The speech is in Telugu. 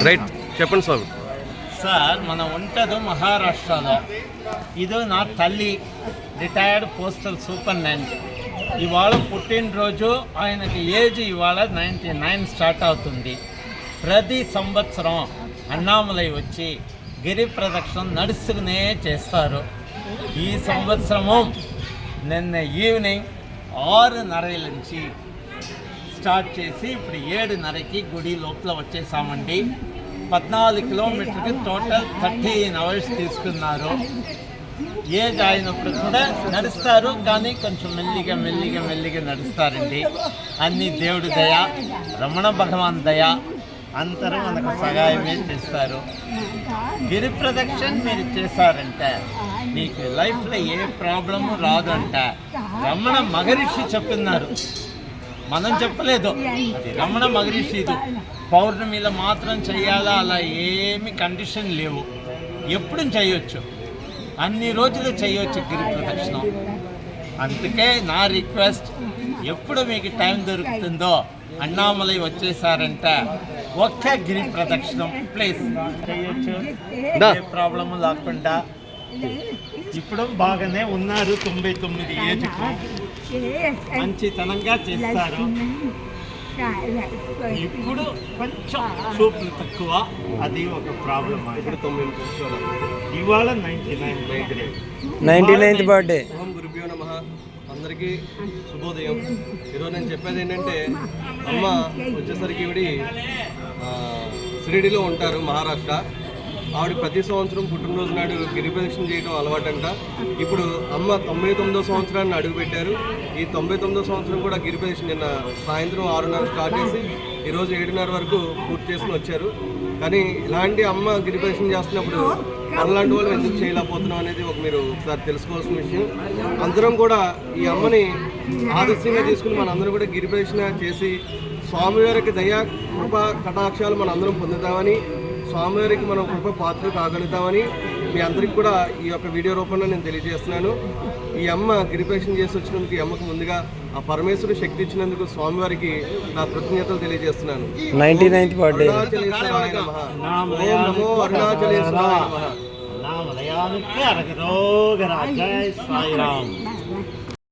రైట్ చెప్పండి స్వామి. సార్ మనం ఉంటది మహారాష్ట్రలో. ఇది నా తల్లి, రిటైర్డ్ పోస్టల్ సూపరింటెండెంట్. ఇవాళ పుట్టినరోజు, ఆయనకి ఏజ్ ఇవాళ 99 స్టార్ట్ అవుతుంది. ప్రతి సంవత్సరం అన్నామలై వచ్చి గిరి ప్రదక్షిణ నడుస్తూనే చేస్తారు. ఈ సంవత్సరము నిన్న ఈవినింగ్ 6:30 నుంచి స్టార్ట్ చేసి ఇప్పుడు 7:30కి గుడి లోపల వచ్చేసామండి. 14 కిలోమీటర్కి టోటల్ 13 అవర్స్ తీసుకున్నారు. ఏజ్ అయినప్పుడు కూడా నడుస్తారు, కానీ కొంచెం మెల్లిగా నడుస్తారండి. అన్ని దేవుడి దయ, రమణ భగవాన్ దయ, అందరూ మనకు సహాయమే చేస్తారు. గిరి ప్రదక్షిణ మీరు చేశారంటే మీకు లైఫ్లో ఏ ప్రాబ్లము రాదంట రమణ మహర్షి చెప్తున్నారు, మనం చెప్పలేదు. అది రమణ మహర్షి. ఇది పౌర్ణమిలో మాత్రం చేయాలా, అలా ఏమి కండిషన్ లేవు, ఎప్పుడు చేయొచ్చు, అన్ని రోజులు చేయొచ్చు గిరి ప్రదక్షిణం. అందుకే నా రిక్వెస్ట్, ఎప్పుడు మీకు టైం దొరుకుతుందో అన్నామలై వచ్చేసారంటే ఒక్క గిరి ప్రదక్షిణం ప్లీజ్ చేయొచ్చు, ఏ ప్రాబ్లము లేకుండా. ఇప్పుడు బాగానే ఉన్నారు, 99 ఏజ్కు మంచితనంగా చేస్తారు. ఇప్పుడు కొంచెం చూపులు తక్కువ, అది ఒక ప్రాబ్లం. ఇవాళ 99th బర్త్డే. ఓం గురుభ్యో నమః. అందరికీ శుభోదయం. ఈరోజు నేను చెప్పేది ఏంటంటే, అమ్మ వచ్చేసరికి ఈవిడి షిరిడీలో ఉంటారు, మహారాష్ట్ర. ఆవిడ ప్రతి సంవత్సరం పుట్టినరోజు నాడు గిరి ప్రదక్షిణ చేయడం అలవాటంట. ఇప్పుడు అమ్మ 99వ సంవత్సరాన్ని అడుగుపెట్టారు. ఈ 99వ సంవత్సరం కూడా గిరి ప్రదక్షిణ నిన్న సాయంత్రం 6:30 స్టార్ట్ చేసి ఈరోజు 7:30 వరకు పూర్తి చేసుకుని వచ్చారు. కానీ ఇలాంటి అమ్మ గిరి ప్రదక్షిణ చేస్తున్నప్పుడు మనలాంటి వాళ్ళు ఎందుకు చేయలేకపోతున్నాం అనేది మీరు ఒకసారి తెలుసుకోవాల్సిన విషయం. అందరం కూడా ఈ అమ్మని ఆదర్శంగా తీసుకుని మనందరం కూడా గిరి ప్రదక్షిణ చేసి స్వామివారికి దయా కృప కటాక్షాలు మనందరం పొందుతామని, స్వామివారికి మనం కృప పాత్రలు కాగలుగుతామని మీ అందరికి కూడా ఈ యొక్క వీడియో రూపంలో నేను తెలియజేస్తున్నాను. ఈ అమ్మ గిరి ప్రదక్షిణ చేసి వచ్చినందుకు ఈ అమ్మకు ముందుగా ఆ పరమేశ్వరుడు శక్తి ఇచ్చినందుకు స్వామివారికి నా కృతజ్ఞతలు తెలియజేస్తున్నాను. 99th birthday. అరుణాచలేశ్వరాయ నమః.